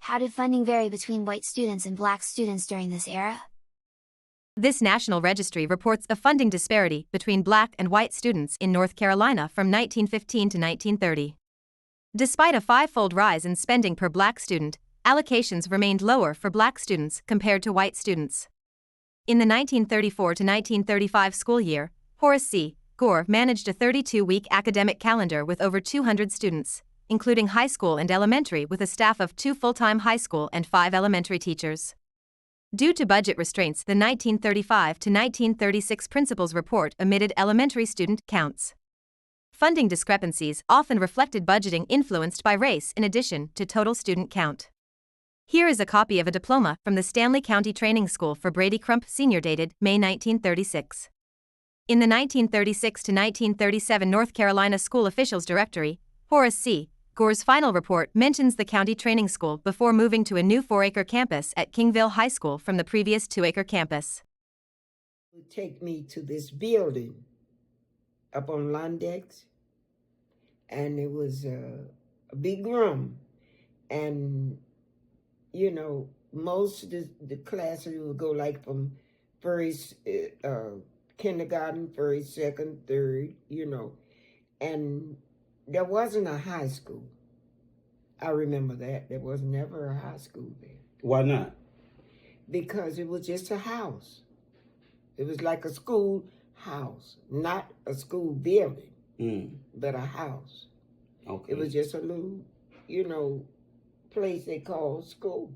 How did funding vary between white students and black students during this era? This national registry reports a funding disparity between black and white students in North Carolina from 1915 to 1930. Despite a five-fold rise in spending per black student, allocations remained lower for black students compared to white students. In the 1934 to 1935 school year, Horace C. Goore managed a 32-week academic calendar with over 200 students, including high school and elementary, with a staff of 2 full-time high school and 5 elementary teachers. Due to budget restraints, the 1935 to 1936 principal's report omitted elementary student counts. Funding discrepancies often reflected budgeting influenced by race in addition to total student count. Here is a copy of a diploma from the Stanley County Training School for Brady Crump Sr. dated May 1936. In the 1936 to 1937 North Carolina School Officials Directory, Horace C. Goore's final report mentions the county training school before moving to a new 4-acre campus at Kingville High School from the previous 2-acre campus. It would take me to this building up on Lundix, and it was a big room, and you know, most of the classes would go like from first kindergarten, first, second, third, you know, and there wasn't a high school. I remember that. There was never a high school there. Why not? Because it was just a house. It was like a school house, not a school building, but a house. Okay. It was just a little, you know, place they called school.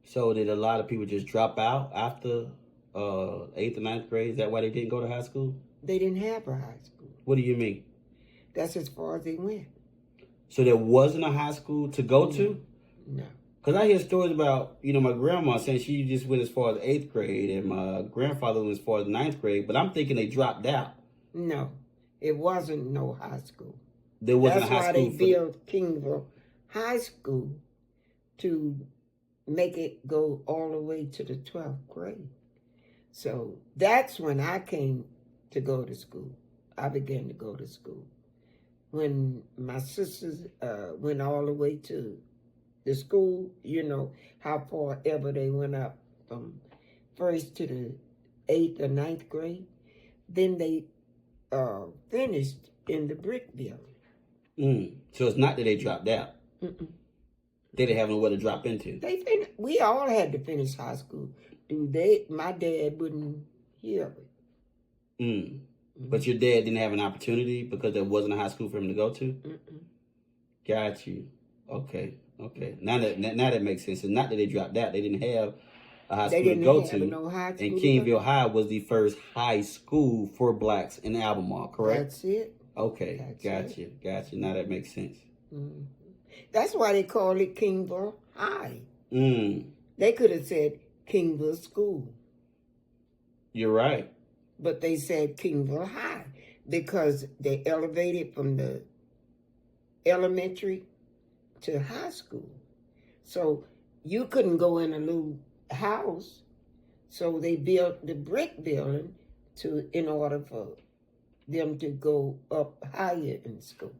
So did a lot of people just drop out after 8th and 9th grade? Is that why they didn't go to high school? They didn't have a high school. What do you mean? That's as far as they went. So there wasn't a high school to go to? No. Because I hear stories about, you know, my grandma saying she just went as far as 8th grade and my grandfather went as far as 9th grade, but I'm thinking they dropped out. No, it wasn't no high school. There wasn't a high school. That's why they built Kingville High School to make it go all the way to the 12th grade. So that's when I came to go to school. I began to go to school. When my sisters went all the way to the school, you know, how far ever they went up from first to the 8th or 9th grade, then they finished in the brick building. So it's not that they dropped out. They didn't have nowhere to drop into. We all had to finish high school. My dad wouldn't hear it. But your dad didn't have an opportunity because there wasn't a high school for him to go to? Got you. Okay. Now that makes sense. It's not that they dropped out. They didn't have a high school to go to. No high school. And Kingville High was the first high school for blacks in Albemarle, correct? That's it. Okay. Gotcha. Now that makes sense. That's why they call it Kingville High. They could have said Kingville School. You're right. But they said Kingville High because they elevated from the elementary to high school. So you couldn't go in a little house. So they built the brick building in order for them to go up higher in school.